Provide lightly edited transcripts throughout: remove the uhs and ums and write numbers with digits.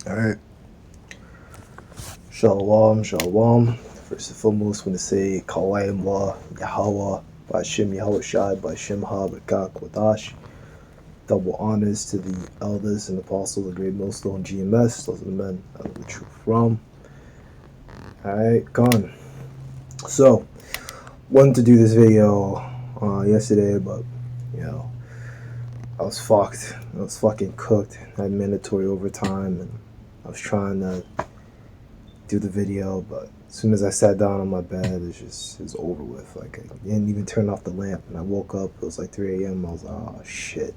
Alright. Shalom, shalom. First and foremost, I want to say Kawai Ma, Yahweh, Bashim Yahweh Shai, Bashim Ha, Bakak Wadash. Double honors to the elders and apostles of the great millstone GMS. Those are the men out of the truth from. Alright, gone. So, wanted to do this video yesterday, but, I was fucked. I was fucking cooked. I had mandatory overtime, and I was trying to do the video, but as soon as I sat down on my bed, it was over with. Like, I didn't even turn off the lamp, and I woke up, it was like 3 a.m. I was like, oh shit.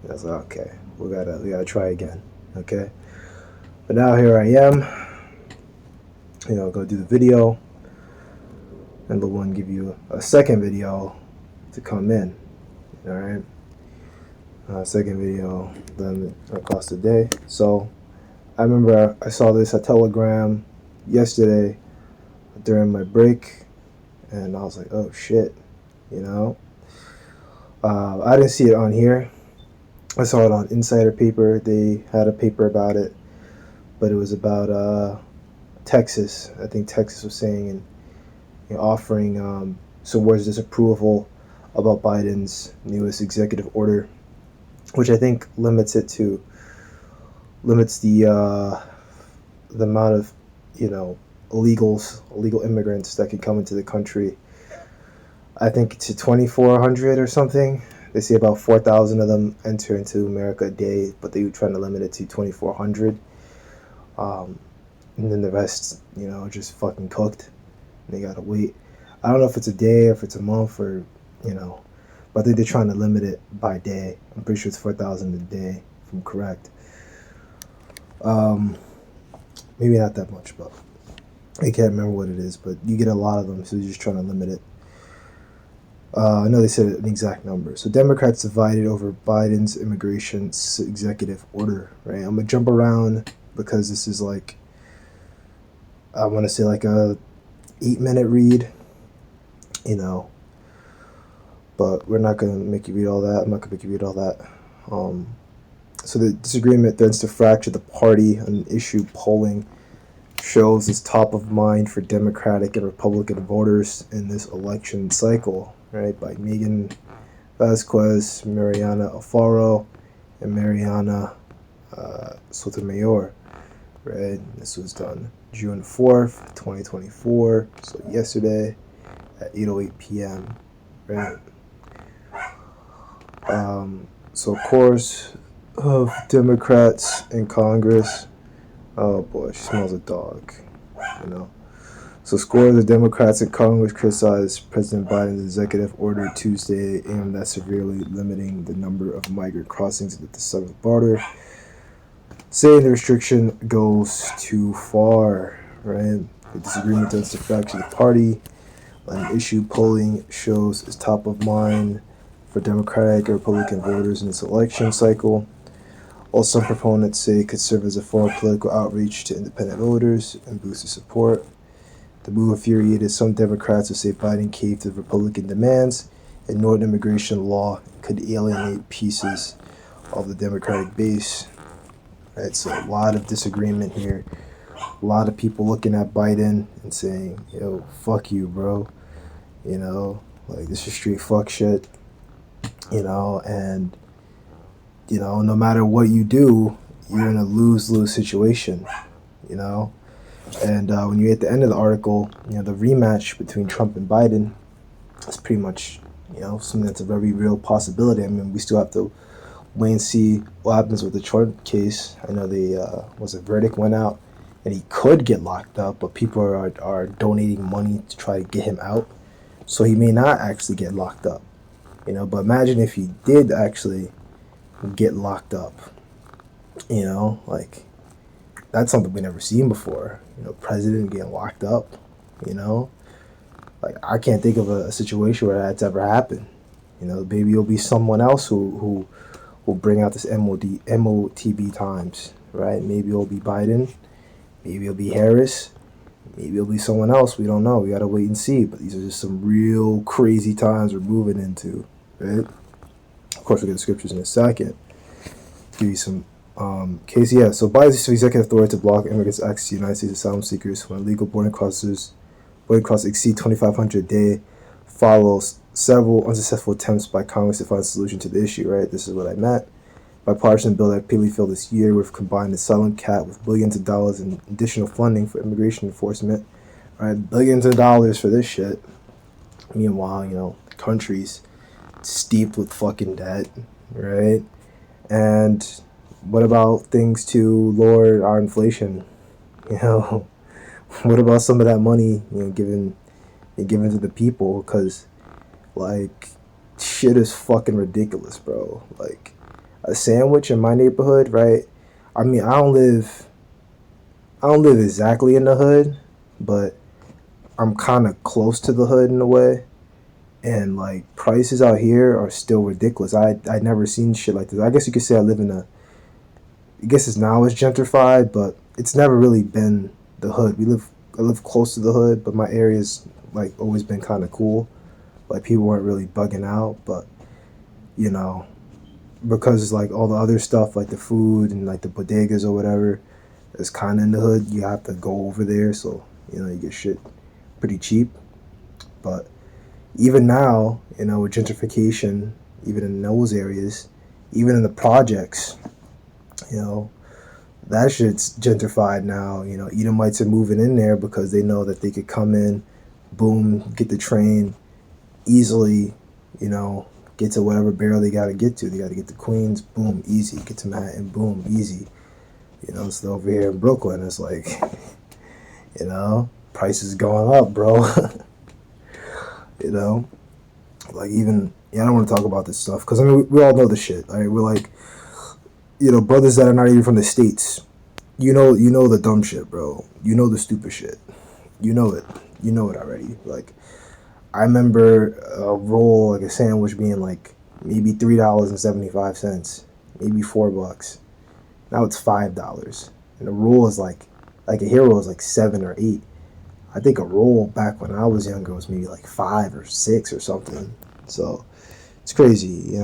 And I was like, okay, we gotta try again, okay? But now here I am, go do the video, and the one give you a second video to come in, alright? Second video done across the day. So I remember I saw this at Telegram yesterday during my break, and I was like, oh shit, I didn't see it on here. I saw it on Insider Paper. They had a paper about it, but it was about Texas. I think Texas was saying and offering some words of disapproval about Biden's newest executive order, which I think limits the amount of illegal immigrants that can come into the country. I think to 2,400 or something. They say about 4,000 of them enter into America a day, but they were trying to limit it to 2,400. And then the rest, just fucking cooked. And they gotta wait. I don't know if it's a day, or if it's a month, or but I think they're trying to limit it by day. I'm pretty sure it's 4,000 a day, if I'm correct. Maybe not that much, but I can't remember what it is. But you get a lot of them, so they're just trying to limit it. I know they said an exact number. So Democrats divided over Biden's immigration executive order, right? I'm gonna jump around because this is like, I want to say like a 8-minute read, but we're not gonna make you read all that. I'm not gonna make you read all that. So the disagreement threatens to fracture the party. An issue polling shows is top of mind for Democratic and Republican voters in this election cycle, right? By Megan Vasquez, Mariana Alfaro, and Mariana Sotomayor, right? This was done June 4th, 2024, so yesterday at 8:08 p.m., right? So of course, of Democrats in Congress, oh boy, she smells a dog, So scores of Democrats in Congress criticized President Biden's executive order Tuesday aimed at severely limiting the number of migrant crossings at the southern border, saying the restriction goes too far, right? The disagreement tends to fracture the party. An issue polling shows is top of mind for Democratic and Republican voters in this election cycle. While some proponents say it could serve as a form of political outreach to independent voters and boost their support, the move infuriated some Democrats who say Biden caved to Republican demands, ignored immigration law, and could alienate pieces of the Democratic base. Right, so a lot of disagreement here. A lot of people looking at Biden and saying, yo, fuck you, bro. Like, this is straight fuck shit. And no matter what you do, you're in a lose-lose situation, And when you're at the end of the article, the rematch between Trump and Biden is pretty much, something that's a very real possibility. I mean, we still have to wait and see what happens with the Trump case. I know a verdict went out, and he could get locked up, but people are donating money to try to get him out. So he may not actually get locked up, But imagine if he did actually get locked up, like, that's something we never seen before. President getting locked up, like, I can't think of a situation where that's ever happened. Maybe it'll be someone else who will bring out this MOTB times, right? Maybe it'll be Biden, maybe it'll be Harris, maybe it'll be someone else. We don't know. We gotta wait and see. But these are just some real crazy times we're moving into, right? Of course, we'll get the scriptures in a second. Give you some Case, yeah. So Biden's executive authority to block immigrants' access to the United States asylum seekers when illegal border crossers exceed 2,500 a day follows several unsuccessful attempts by Congress to find a solution to the issue. Right. This is what I meant. Bipartisan bill that repeatedly failed this year, with combined asylum cap with billions of dollars in additional funding for immigration enforcement. Right, billions of dollars for this shit. Meanwhile, the country's steeped with fucking debt, right? And what about things to lower our inflation? You know, what about some of that money, given to the people? Because, like, shit is fucking ridiculous, bro. Like, a sandwich in my neighborhood, right? I mean, I don't live exactly in the hood, but I'm kind of close to the hood in a way. And like prices out here are still ridiculous. I never seen shit like this. I guess you could say I guess it's gentrified, but it's never really been the hood. I live close to the hood, but my area's like always been kind of cool. Like people weren't really bugging out, but you know, because like all the other stuff, like the food and like the bodegas or whatever, is kind of in the hood. You have to go over there, so you get shit pretty cheap. But even now, with gentrification, even in those areas, even in the projects, you know, that shit's gentrified now. Edomites are moving in there because they know that they could come in, boom, get the train easily, get to whatever barrel they got to get to. They got to get to Queens, boom, easy. Get to Manhattan, boom, easy. So over here in Brooklyn, it's like, prices going up, bro. Like even, I don't want to talk about this stuff because I mean, we all know the shit. Right? We're like, brothers that are not even from the States. You know the dumb shit, bro. You know the stupid shit. You know it. You know it already. Like, I remember a roll, like a sandwich, being like maybe $3.75, maybe $4. Now it's $5, and a roll is like a hero is like 7 or 8. I think a roll back when I was younger was maybe like 5 or 6 or something. So it's crazy,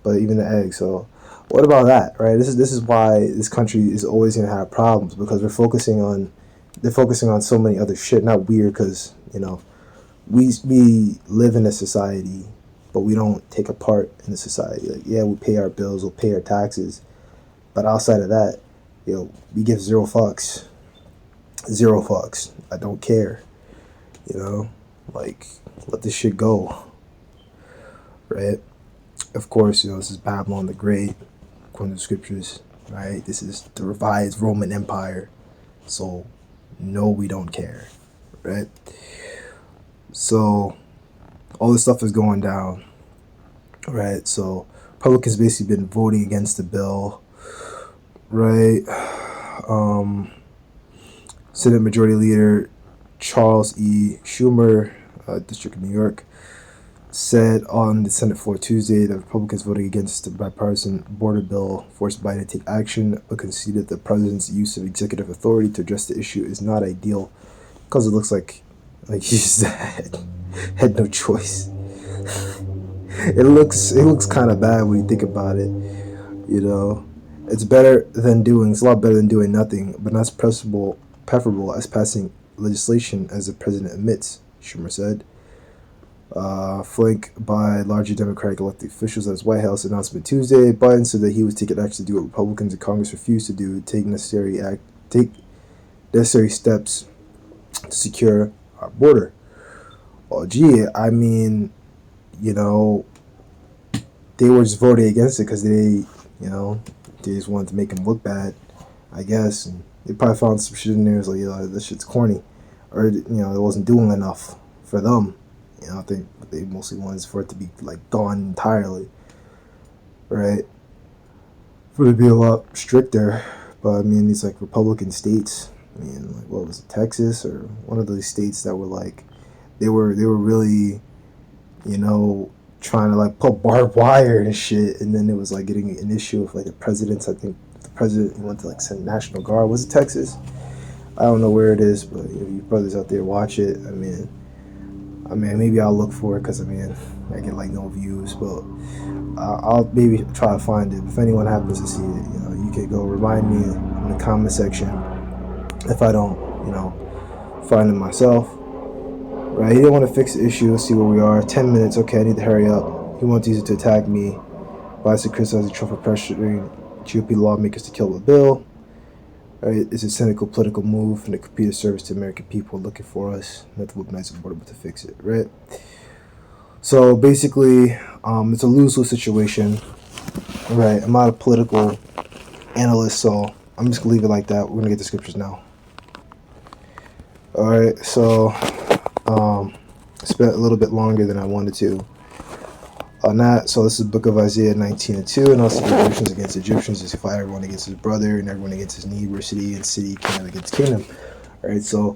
But even the egg. So what about that, right? This is why this country is always gonna have problems because they're focusing on so many other shit. Not weird, because we live in a society, but we don't take a part in the society. Like, yeah, we pay our bills, we'll pay our taxes, but outside of that, we give zero fucks. Zero fucks. I don't care. Like, let this shit go. Right? Of course, this is Babylon the Great, according to the scriptures, right? This is the revised Roman Empire. So, no, we don't care. Right? So, all this stuff is going down. Right? So, Republicans basically been voting against the bill. Right? Senate Majority Leader Charles E. Schumer, District of New York, said on the Senate floor Tuesday that Republicans voting against the bipartisan border bill forced Biden to take action, but conceded the president's use of executive authority to address the issue is not ideal because it looks like he just had no choice. It looks kind of bad when you think about it. It's a lot better than doing nothing, but not preferable as passing legislation, as the president admits, Schumer said. Flanked by largely Democratic elected officials at his White House announcement Tuesday, Biden said that he was taking action to do what Republicans in Congress refused to do, take necessary steps to secure our border. Well, gee, I mean, they were just voting against it because they just wanted to make him look bad, I guess. And they probably found some shit in there. It was like, this shit's corny, or it wasn't doing enough for them. I think what they mostly wanted is for it to be like gone entirely, right? For it to be a lot stricter. But I mean, these like Republican states. I mean, like what was it, Texas or one of those states that were like, they were really, trying to like put barbed wire and shit, and then it was like getting an issue with like the presidents. I think the president went to like send National Guard. Was it Texas? I don't know where it is, but you brothers out there watch it. I mean, maybe I'll look for it because I get like no views, but I'll maybe try to find it. If anyone happens to see it, you Okay, go remind me in the comment section if I don't, find it myself. Right? He didn't want to fix the issue. Let's see where we are. 10 minutes. Okay, I need to hurry up. He wants to attack me. Bison criticizing Trump for pressuring GOP lawmakers to kill the bill. Right? It's a cynical political move and a computer service to American people looking for us. Not to weaponize the border, but to fix it. Right? So basically, it's a lose-lose situation. Right? I'm not a political analyst, so I'm just gonna leave it like that. We're gonna get the scriptures now. All right. So, spent a little bit longer than I wanted to on that. So this is the book of Isaiah 19:2, and also the Egyptians against Egyptians is fight everyone against his brother and everyone against his neighbor, city and city, kingdom against kingdom. All right, so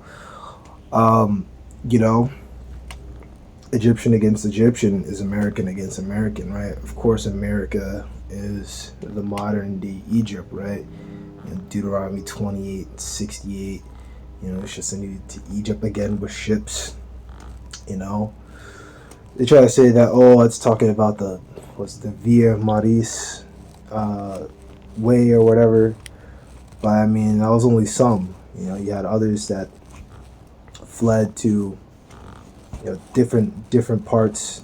Egyptian against Egyptian is American against American, right? Of course, America is the modern day Egypt, right? Deuteronomy 28:68. It's just sending to Egypt again with ships. They try to say that, it's talking about the Via Maris way or whatever. But I mean, that was only some. You had others that fled to different parts.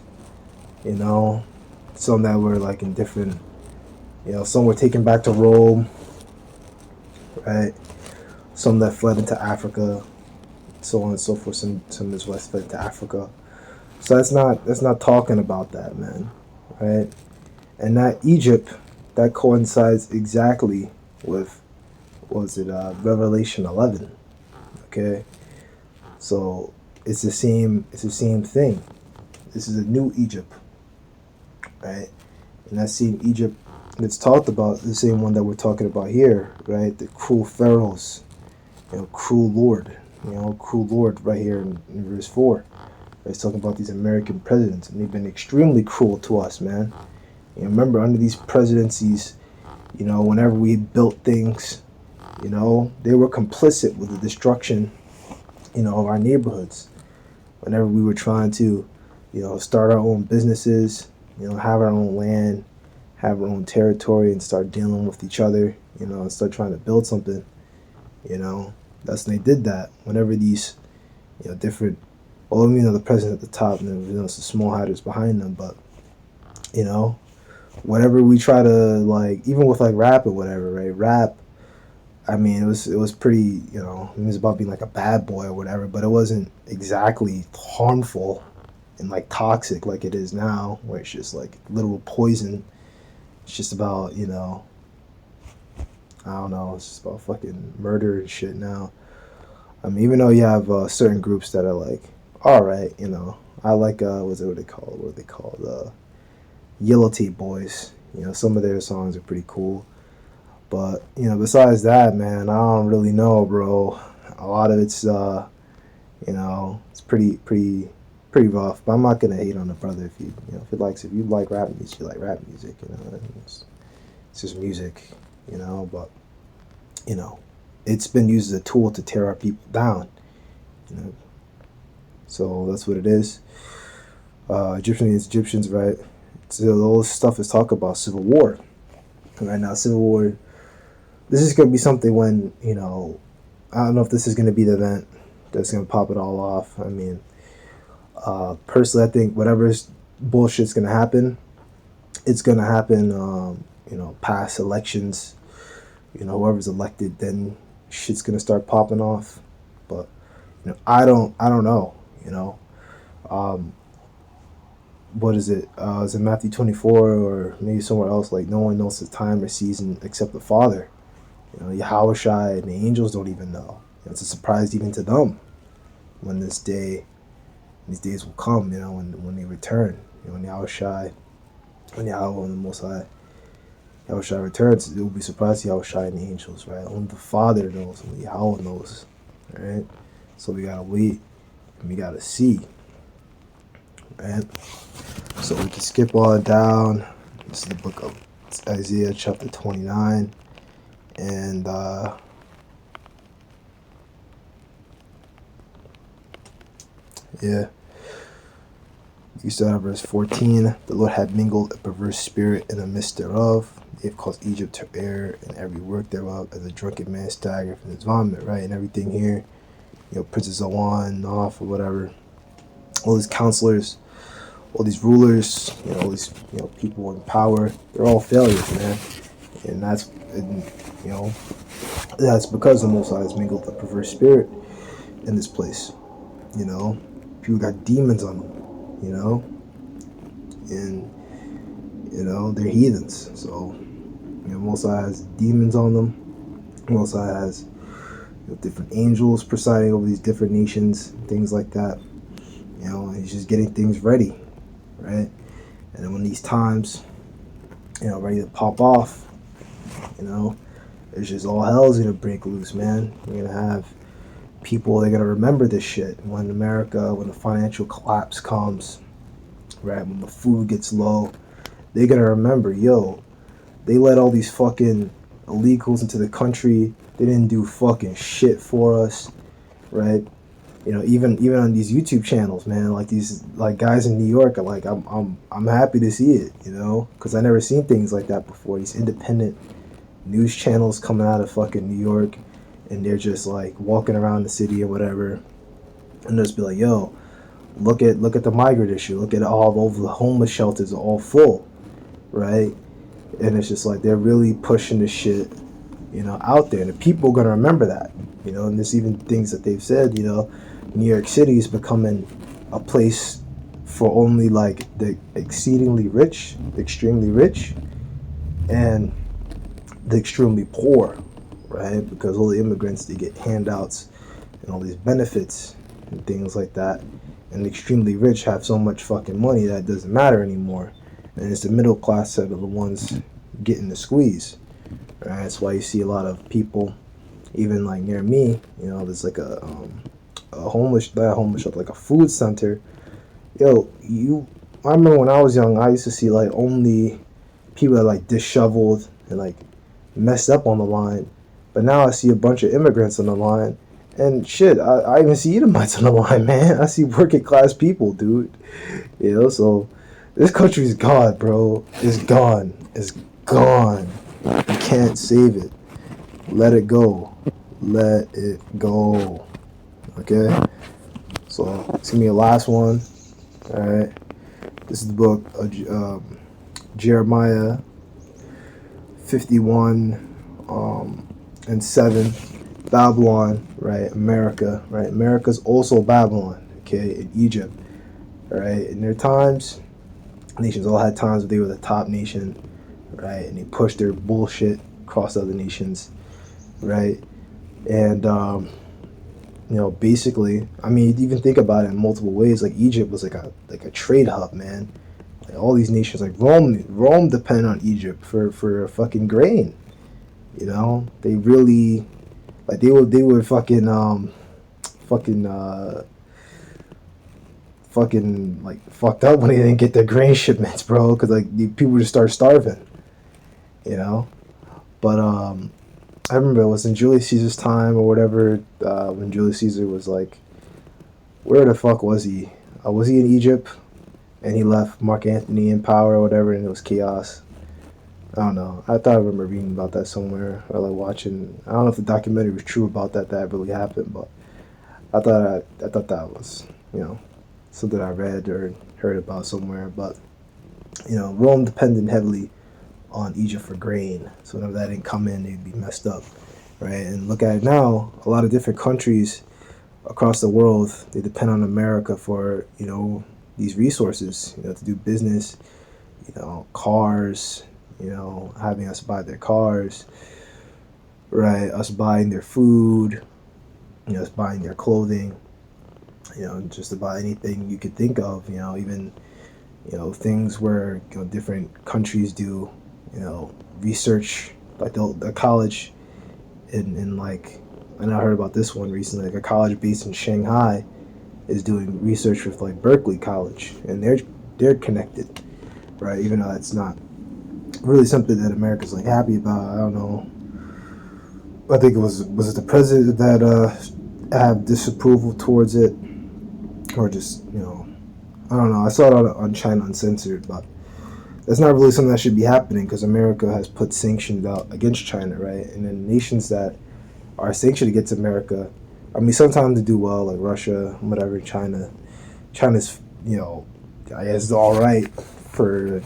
Some that were like in different. Some were taken back to Rome, right? Some that fled into Africa, so on and so forth. Some as well fled to Africa. So that's not talking about that, man, right? And that Egypt, that coincides exactly with, Revelation 11, okay? So it's the same thing. This is a new Egypt, right? And that same Egypt that's talked about, the same one that we're talking about here, right? The cruel pharaohs, cruel Lord, right here in verse 4. It's talking about these American presidents, and they've been extremely cruel to us, man. Remember, under these presidencies, whenever we built things, they were complicit with the destruction, of our neighborhoods. Whenever we were trying to, start our own businesses, have our own land, have our own territory, and start dealing with each other, and start trying to build something, that's when they did that. Whenever these, different, the president at the top, and then some small hatters behind them, but whenever we try to even with rap or whatever, right? Rap, I mean, it was pretty, it was about being like a bad boy or whatever, but it wasn't exactly harmful and toxic like it is now, where it's just like literal poison. It's just about, I don't know, it's just about fucking murder and shit now. I mean, even though you have certain groups that are all right, I like what are they called? Yellow Tape Boys. Some of their songs are pretty cool, but besides that, man, I don't really know, bro. A lot of it's it's pretty rough. But I'm not gonna hate on the brother if if you like rap music, you like rap music. It's just music, But it's been used as a tool to tear our people down, So that's what it is. Egyptians, right? So all this stuff is talk about civil war. Right now, civil war. This is gonna be something when I don't know if this is gonna be the event that's gonna pop it all off. I mean, personally, I think whatever bullshit's gonna happen, it's gonna happen. Past elections. Whoever's elected, then shit's gonna start popping off. But I don't know. What is it? Is it Matthew 24 or maybe somewhere else? No one knows the time or season except the Father. Yahushua and the angels don't even know. It's a surprise even to them when these days will come. When they return. When Yahushua, when Yahweh and the Most High, Yahushua returns, it will be surprised to Yahushua and the angels, right? Only the Father knows, only Yahweh knows, right? So we gotta wait and we gotta see, right? So we can skip on down. This is the book of Isaiah chapter 29. And you start at verse 14. The Lord had mingled a perverse spirit in the midst thereof. They've caused Egypt to err in every work thereof, as a drunken man staggered from his vomit, right? And everything here, Princess Awan, Naf, or whatever, all these counselors, all these rulers, all these people in power, they're all failures, man. And you know that's because the Most High has mingled the perverse spirit in this place. People got demons on them, and they're heathens. So Most High has demons on them. Most High has different angels presiding over these different nations, things like that. And he's just getting things ready, right? And then when these times, ready to pop off, it's just all hell's gonna break loose, man. You're gonna have people, they're gonna remember this shit when the financial collapse comes, right? When the food gets low, they're gonna remember, they let all these fucking illegals into the country. They didn't do fucking shit for us, right? Even on these YouTube channels, man, like these guys in New York are like, I'm happy to see it, because I never seen things like that before. These independent news channels coming out of fucking New York, and they're just like walking around the city or whatever, and they'll just be like, look at the migrant issue. Look at all the homeless shelters are all full, right? And it's just like they're really pushing this shit, out there, and the people are gonna remember that, and there's even things that they've said, New York City is becoming a place for only like the exceedingly rich, the extremely rich, and the extremely poor, right? Because all the immigrants, they get handouts and all these benefits and things like that, and the extremely rich have so much fucking money that it doesn't matter anymore, and it's the middle class that are the ones getting the squeeze, right? That's why you see a lot of people, even like near me, there's like a homeless, not a homeless shelter, like a food center. I remember when I was young, I used to see like only people that like disheveled and like messed up on the line, but now I see a bunch of immigrants on the line, and shit, I even see Edomites on the line, man. I see working class people, dude. So this country's gone, bro. It's gone. It's gone. You can't save it. Let it go. Let it go. Okay? So it's gonna be a last one. Alright. This is the book of Jeremiah 51 and 7. Babylon, right? America, right? America's also Babylon, okay? In Egypt, right? In their times, nations all had times where they were the top nation, right? And they pushed their bullshit across other nations, right? And basically, I mean, even think about it in multiple ways. Like Egypt was like a trade hub, man. Like all these nations, like Rome depended on Egypt for fucking grain. They really, like they were fucking like fucked up when they didn't get their grain shipments, bro. Because like the people just start starving. But I remember it was in Julius Caesar's time or whatever, when Julius Caesar was like, where the fuck was he? Was he in Egypt? And he left Mark Antony in power or whatever, and it was chaos. I don't know. I thought I remember reading about that somewhere, or like watching. I don't know if the documentary was true about that really happened, but I thought that was something I read or heard about somewhere. But Rome depended heavily on Egypt for grain, so whenever that didn't come in, they'd be messed up, right? And look at it now. A lot of different countries across the world, they depend on America for these resources, to do business, cars, having us buy their cars, right? Us buying their food, us buying their clothing, just about anything you could think of, even, things where different countries do, research, like the college in like, I know I heard about this one recently, like a college based in Shanghai is doing research with like Berkeley College, and they're connected, right? Even though it's not really something that America's like happy about. I don't know. I think it was it the president that had disapproval towards it, or just I don't know. I saw it on China Uncensored, but that's not really something that should be happening because America has put sanctions out against China, right? And then nations that are sanctioned against America, I mean, sometimes they do well, like Russia, whatever. China's, I guess all right for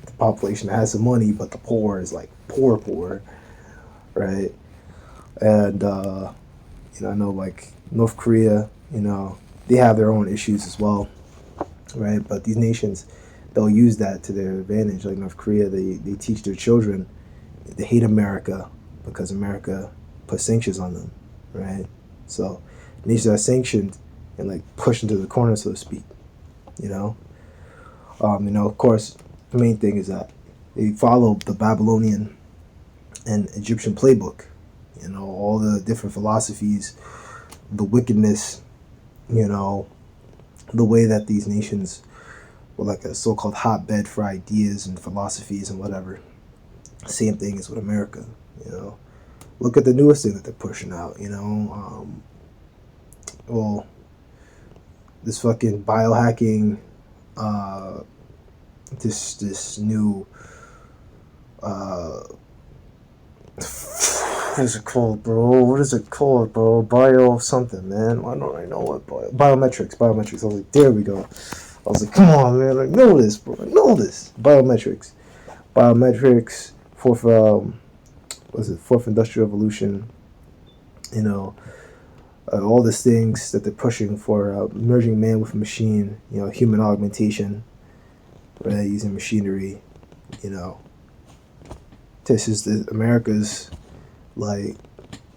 the population that has some money, but the poor is like poor, right? And I know like North Korea, they have their own issues as well, right? But these nations, they'll use that to their advantage. Like North Korea, they teach their children they hate America because America put sanctions on them, right? So nations are sanctioned and like pushed into the corner, so to speak. You know, of course, the main thing is that they follow the Babylonian and Egyptian playbook. All the different philosophies, the wickedness, you know, the way that these nations were like a so-called hotbed for ideas and philosophies and whatever. Same thing as with America. Look at the newest thing that they're pushing out. Well, this fucking biohacking, this new, what is it called, bro? What is it called, bro? Bio something, man. I don't really know what biometrics. I was like, there we go. I was like, come on, man. I know this, bro. I know this. Biometrics, fourth, fourth industrial revolution. All these things that they're pushing for merging man with machine. Human augmentation, right? Using machinery. This is America's, like,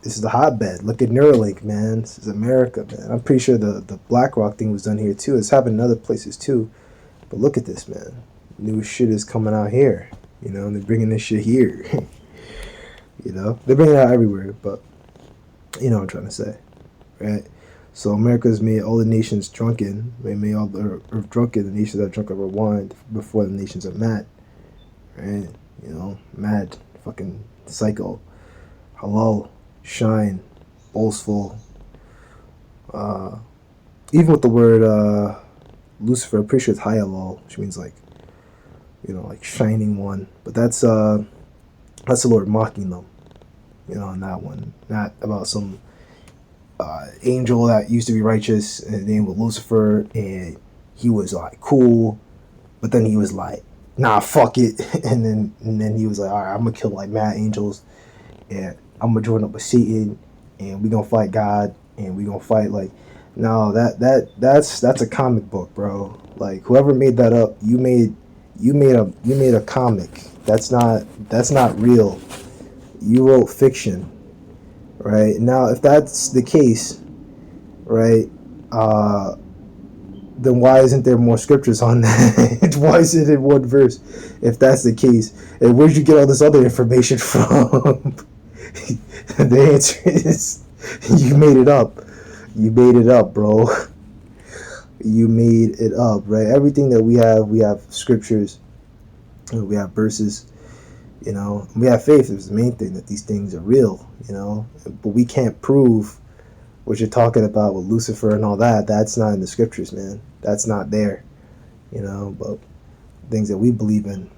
this is the hotbed. Look at Neuralink, man. This is America, man. I'm pretty sure the BlackRock thing was done here too. It's happened in other places too. But look at this, man. New shit is coming out here. And they're bringing this shit here. They're bringing it out everywhere. But you know what I'm trying to say, right? So America's made all the nations drunken. They made all the earth drunken. The nations that are drunk over wine before the nations are mad, right? Mad, fucking psycho, halal, shine, boastful. Even with the word Lucifer, I'm pretty sure it's hayalal, which means like, like shining one. But that's the Lord mocking them, on that one. Not about some angel that used to be righteous and his name was Lucifer and he was like cool, but then he was like, nah, fuck it. and then he was like, all right, I'm gonna kill like mad angels and I'm gonna join up with Satan and we gonna fight God and we gonna fight like, no, that's a comic book, bro. Like whoever made that up, you made a comic. That's not real. You wrote fiction, right? Now if that's the case, right, then why isn't there more scriptures on that? Why is it in one verse if that's the case? And where'd you get all this other information from? The answer is you made it up. You made it up, bro. You made it up, right? Everything that we have scriptures, we have verses, we have faith. Is the main thing, that these things are real, but we can't prove what you're talking about with Lucifer and all that. That's not in the scriptures, man. That's not there, but things that we believe in,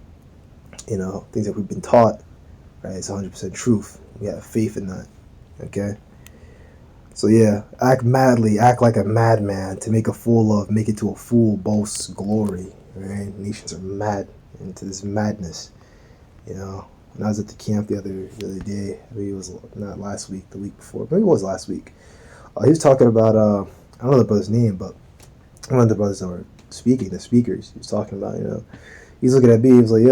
things that we've been taught, right? It's 100% truth. We have faith in that, okay? So yeah, act madly, act like a madman to make a fool of, make it to a fool boasts glory, right? Nations are mad into this madness, When I was at the camp the other day, maybe it was not last week, the week before, maybe it was last week. He was talking about, I don't know the brother's name, but one of the brothers that were speaking, the speakers, he was talking about, he's looking at me, he was like,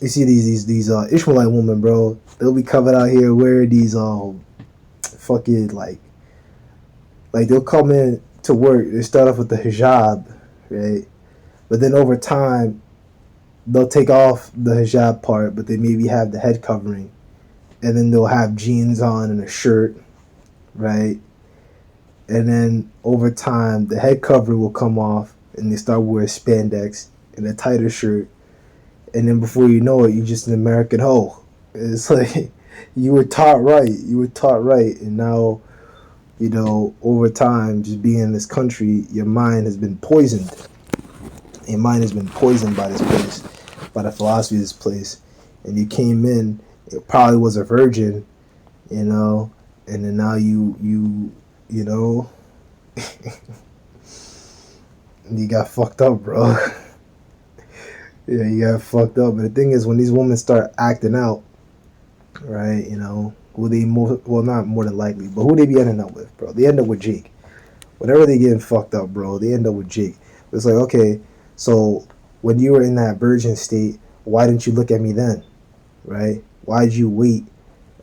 you see these Ishmaelite women, bro, they'll be coming out here wearing these, fucking, like they'll come in to work, they start off with the hijab, right, but then over time, they'll take off the hijab part, but they maybe have the head covering, and then they'll have jeans on and a shirt, right? And then over time, the head cover will come off, and they start wearing spandex and a tighter shirt, and then before you know it, you're just an American hoe. It's like you were taught right, and now, over time, just being in this country, your mind has been poisoned, Your mind has been poisoned by this place, by the philosophy of this place, and you came in. It probably was a virgin, you know, and then now you know, you got fucked up, bro. Yeah, you got fucked up. But the thing is, when these women start acting out, right? You know, who they more well not more than likely, but who they be ending up with, bro? They end up with Jake. Whenever they getting fucked up, bro, they end up with Jake. It's like, okay, so when you were in that virgin state, why didn't you look at me then, right? Why did you wait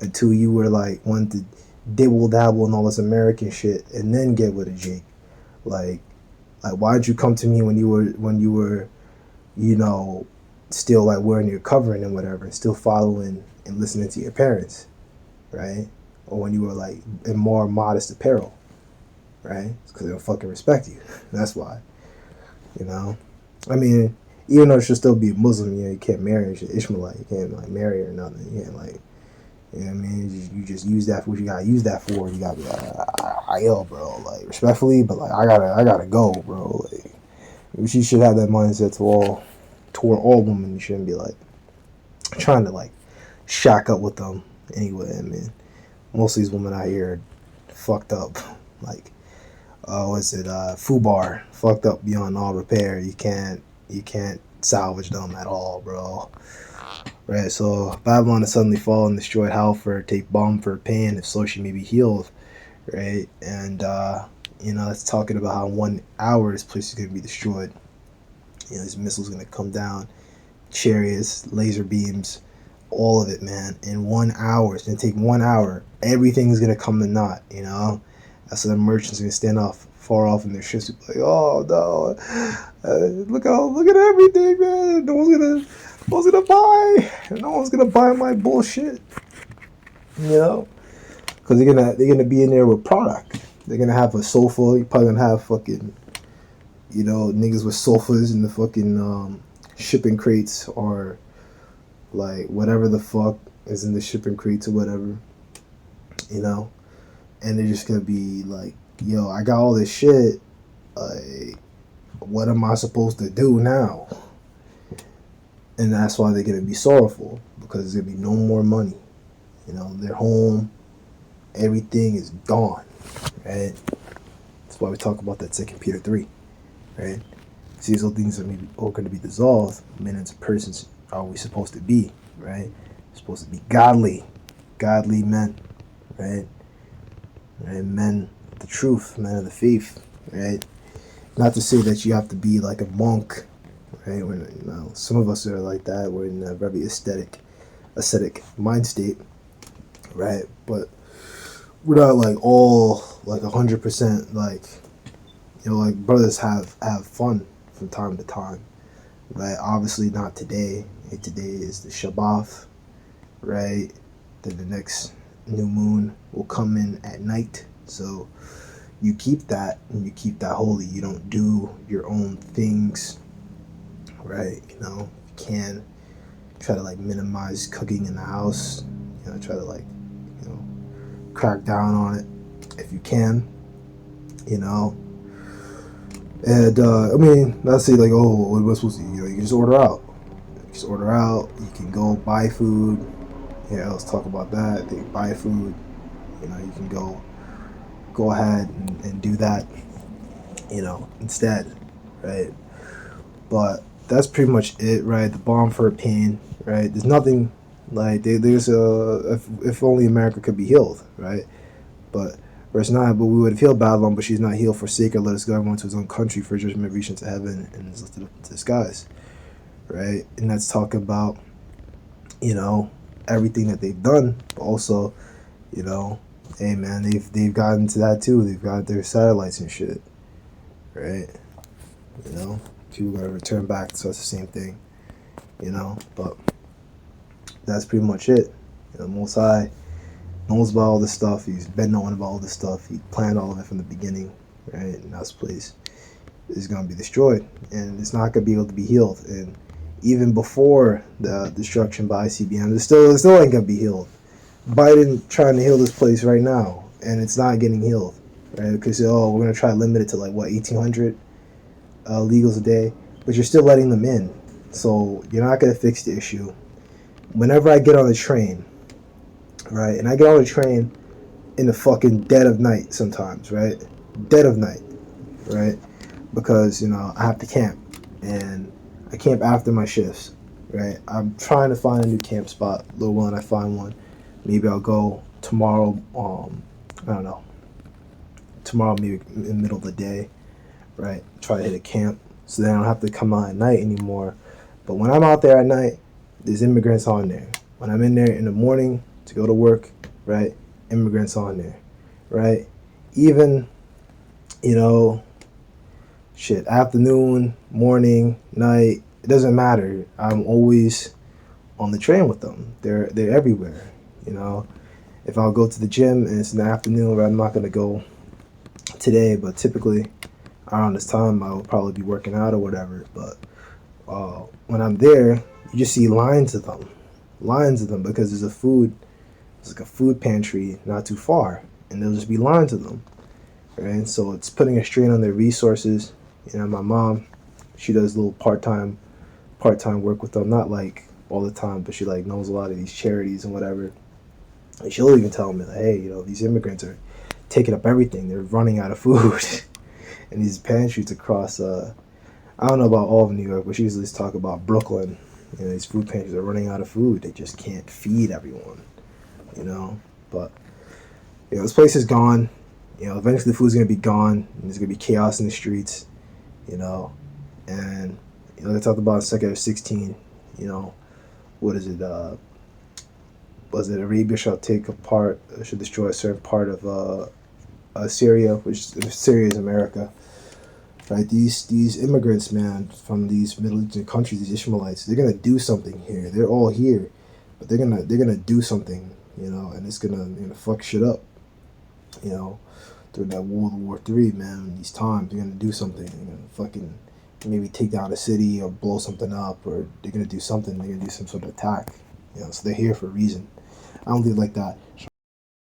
until you were like wanting to dibble dabble and all this American shit and then get with a Jake? Like why did you come to me when you were you know, still like wearing your covering and whatever, and still following and listening to your parents, right? Or when you were like in more modest apparel, right? Because they don't fucking respect you. That's why, you know. I mean, even though it should still be a Muslim, you know, you can't marry Ishmaelite, you can't like marry her or nothing. You can't like, you know what I mean? You just use that for what you gotta use that for. You gotta be like, yo, bro, like respectfully, but like I gotta go, bro. Like, she should have that mindset toward all women. You shouldn't be like trying to like shack up with them anyway. I mean, most of these women out here are fucked up. Like, what's it? Fubar, fucked up beyond all repair. You can't salvage them at all, bro. Right. So Babylon has suddenly fallen, destroyed Halford, take bomb for pain. If so, she may be healed. Right. And you know, it's talking about how in 1 hour this place is gonna be destroyed. You know, these missiles gonna come down, chariots, laser beams, all of it, man. In 1 hour, it's gonna take 1 hour. Everything's gonna come to naught. You know, that's when the merchants are gonna stand off far off in their ships, and be like, oh no, look at everything, man. No one's gonna buy. No one's gonna buy my bullshit. You know, because they're gonna be in there with product. They're gonna have a sofa. You're probably gonna have fucking, you know, niggas with sofas in the fucking shipping crates, or like whatever the fuck is in the shipping crates or whatever, you know, and they're just gonna be like, yo, I got all this shit, like, what am I supposed to do now? And that's why they're gonna be sorrowful, because there's gonna be no more money. You know, their home, everything is gone, right? That's why we talk about that 2 Peter 3, right? These all things are maybe all going to be dissolved. Men as persons are we supposed to be, right? We're supposed to be godly men, right? Right? Men of the truth, men of the faith, right? Not to say that you have to be like a monk, right? When, you know, some of us are like that. We're in a very ascetic mind state, right? But we're not like all like 100% like, you know, like brothers have fun from time to time, right? Obviously not today. Today is the Shabbat, right? Then the next new moon will come in at night, so you keep that and you keep that holy. You don't do your own things, right? You know, you can try to like minimize cooking in the house. You know, try to like, you know, crack down on it if you can. You know, and I mean, not say like, oh, what am I supposed to? You know, you can just order out. You can go buy food. Yeah, let's talk about that. They buy food. You know, you can go ahead and do that. You know, instead, right? But that's pretty much it, right? The bomb for pain, right? There's nothing like there's if only America could be healed, right? But verse 9, but we would have healed Babylon, but she's not healed. Forsake her, let us go everyone to his own country, for judgment reach into heaven and is lifted up to the skies, right? And that's talking about, you know, everything that they've done, but also, you know, hey man, they've gotten to that too. They've got their satellites and shit, right? You know, people gotta return back, so it's the same thing, you know. But that's pretty much it. You know, Most High knows about all this stuff. He's been knowing about all this stuff. He planned all of it from the beginning, right? And this place is gonna be destroyed, and it's not gonna be able to be healed. And even before the destruction by ICBM, it still ain't gonna be healed. Biden trying to heal this place right now, and it's not getting healed, right? Because we're gonna try to limit it to like what 1,800 legals a day. but you're still letting them in. So you're not gonna fix the issue. Whenever I get on the train, right, and I get on the train in the fucking dead of night sometimes, right, dead of night, right, because I have to camp, and I camp after my shifts, right. I'm trying to find a new camp spot. Little one, I find one. Maybe I'll go tomorrow. I don't know. Tomorrow, maybe in the middle of the day, right? Try to hit a camp, so then I don't have to come out at night anymore. But when I'm out there at night, there's immigrants on there. When I'm in there in the morning to go to work, right? Immigrants on there, right? Even, you know, shit, afternoon, morning, night, it doesn't matter. I'm always on the train with them. They're everywhere, you know. If I'll go to the gym and it's in the afternoon, I'm not gonna go today, but typically around this time I will probably be working out or whatever. But when I'm there, you just see lines of them because there's like a food pantry not too far, and there'll just be lines of them, right? So it's putting a strain on their resources. My mom, she does a little part time work with them, not like all the time, but she like knows a lot of these charities and whatever. And she'll even tell me, like, hey, these immigrants are taking up everything. They're running out of food, and these pantries across. I don't know about all of New York, but she usually talk about Brooklyn. These food pantries are running out of food. They just can't feed everyone. You know, but this place is gone. Eventually the food's gonna be gone, and there's gonna be chaos in the streets. You know, and they talked about in Second of 16. What is it? Was it Arabia shall take apart, should destroy a certain part of Syria, which Syria is America, right? These immigrants, man, from these Middle Eastern countries, these Ishmaelites, they're gonna do something here. They're all here, but they're gonna do something, and it's gonna fuck shit up, you know, during that World War III, man. These times they're gonna do something. They're gonna fucking maybe take down a city or blow something up, or they're gonna do something. They're gonna do some sort of attack, so they're here for a reason. I don't think like that.